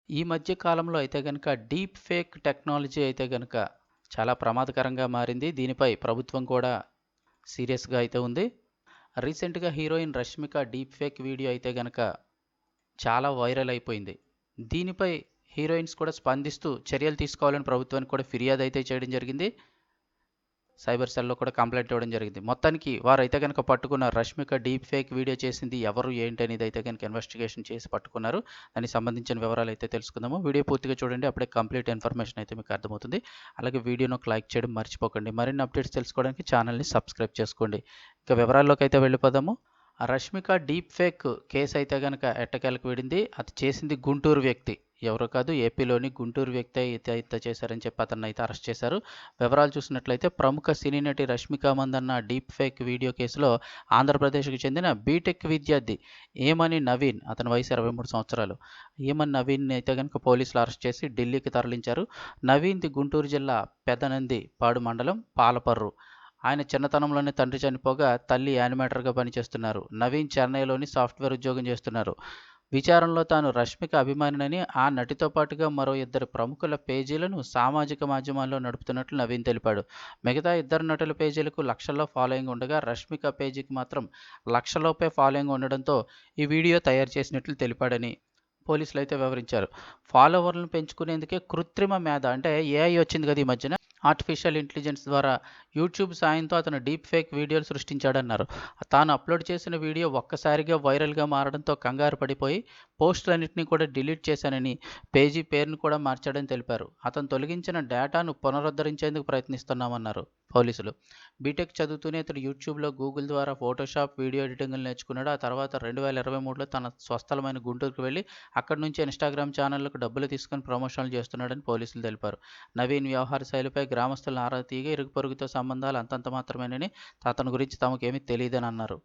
ఈ మధ్య కాలంలో అయితే గనక డీప్ ఫేక్ టెక్నాలజీ అయితే గనక చాలా ప్రమాదకరంగా మారింది. దీనిపై ప్రభుత్వం కూడా సీరియస్‌గా అయితే ఉంది. రీసెంట్‌గా heroine 'Rashmika' deep fake video అయితే గనక చాలా వైరల్ అయిపోయింది. దీనిపై హీరోయిన్స్ కూడా స్పందిస్తూ చర్యలు తీసుకోవాలని ప్రభుత్వానికి కూడా ఫిర్యాదు అయితే చేయడం జరిగింది. సైబర్ సెల్‌లో కూడా కంప్లెయింట్ ఇవ్వడం జరిగింది. మొత్తానికి వారైతే గనక పట్టుకున్నారు. 'రష్మిక' డీప్ ఫేక్ వీడియో చేసింది ఎవరు, ఏంటి అనేది అయితే గనక ఇన్వెస్టిగేషన్ చేసి పట్టుకున్నారు. దానికి సంబంధించిన వివరాలైతే తెలుసుకుందాము. వీడియో పూర్తిగా చూడండి. అప్పుడే కంప్లీట్ ఇన్ఫర్మేషన్ అయితే మీకు అర్థమవుతుంది. అలాగే వీడియోని ఒక లైక్ చేయడం మర్చిపోకండి. మరిన్ని అప్డేట్స్ తెలుసుకోవడానికి ఛానల్‌ని సబ్స్క్రైబ్ చేసుకోండి. ఇక వివరాల్లోకైతే వెళ్ళిపోదాము. ఆ 'రష్మిక' డీప్ ఫేక్ కేసు అయితే గనక ఎట్టకేలకు వీడింది. అది చేసింది గుంటూరు వ్యక్తి. ఎవరో కాదు, ఏపీలోని గుంటూరు వ్యక్తే అయితే చేశారని చెప్పి అతన్నయితే అరెస్ట్ చేశారు. వివరాలు చూసినట్లయితే ప్రముఖ సినీ నటి 'Rashmika Mandanna' deep fake video కేసులో ఆంధ్రప్రదేశ్‌కి చెందిన బీటెక్ విద్యార్థి ఏమని నవీన్, అతని వయసు 23 సంవత్సరాలు. ఏమని నవీన్‌ని అయితే గనక పోలీసులు అరెస్ట్ చేసి ఢిల్లీకి తరలించారు. నవీన్‌ది గుంటూరు జిల్లా పెదనందిపాడు మండలం పాలపర్రు. ఆయన చిన్నతనంలోనే తండ్రి చనిపోగా తల్లి యానిమేటర్‌గా పనిచేస్తున్నారు. నవీన్ చెన్నైలోని సాఫ్ట్‌వేర్ ఉద్యోగం చేస్తున్నారు. విచారణలో తాను 'రష్మిక' అభిమానినని, ఆ నటితో పాటుగా మరో ఇద్దరు ప్రముఖుల పేజీలను సామాజిక మాధ్యమాల్లో నడుపుతున్నట్లు నవీన్ తెలిపాడు. మిగతా ఇద్దరు నటుల పేజీలకు లక్షల్లో ఫాలోయింగ్ ఉండగా 'రష్మిక' పేజీకి మాత్రం లక్షలోపే ఫాలోయింగ్ ఉండడంతో ఈ వీడియో తయారు చేసినట్లు తెలిపాడని పోలీసులైతే వివరించారు. ఫాలోవర్లను పెంచుకునేందుకే కృత్రిమ మేధ అంటే ఏఐ వచ్చింది కదా ఈ మధ్యన. ఆర్టిఫిషియల్ ఇంటెలిజెన్స్ ద్వారా యూట్యూబ్ సాయంతో అతను డీప్ ఫేక్ వీడియోలు సృష్టించాడన్నారు. తాను అప్లోడ్ చేసిన వీడియో ఒక్కసారిగా వైరల్‌గా మారడంతో కంగారు పడిపోయి పోస్టులన్నిటిని కూడా డిలీట్ చేశానని, పేజీ పేరును కూడా మార్చాడని తెలిపారు. అతను తొలగించిన డేటాను పునరుద్ధరించేందుకు ప్రయత్నిస్తున్నామన్నారు పోలీసులు. బీటెక్ చదువుతూనే అతను యూట్యూబ్‌లో, గూగుల్ ద్వారా ఫోటోషాప్, వీడియో ఎడిటింగ్‌లు నేర్చుకున్నాడు. ఆ తర్వాత 2023లో తన స్వస్థలమైన గుంటూరుకు వెళ్లి అక్కడి నుంచి ఇన్‌స్టాగ్రామ్ ఛానళ్లకు డబ్బులు తీసుకొని ప్రమోషన్లు చేస్తున్నాడని పోలీసులు తెలిపారు. నవీన్ వ్యవహార శైలిపై గ్రామస్తులను ఆరా తీయగా ఇరుగుపొరుగుతో సంబంధాలు అంతంత మాత్రమేనని, అతని గురించి తమకేమీ తెలీదని అన్నారు.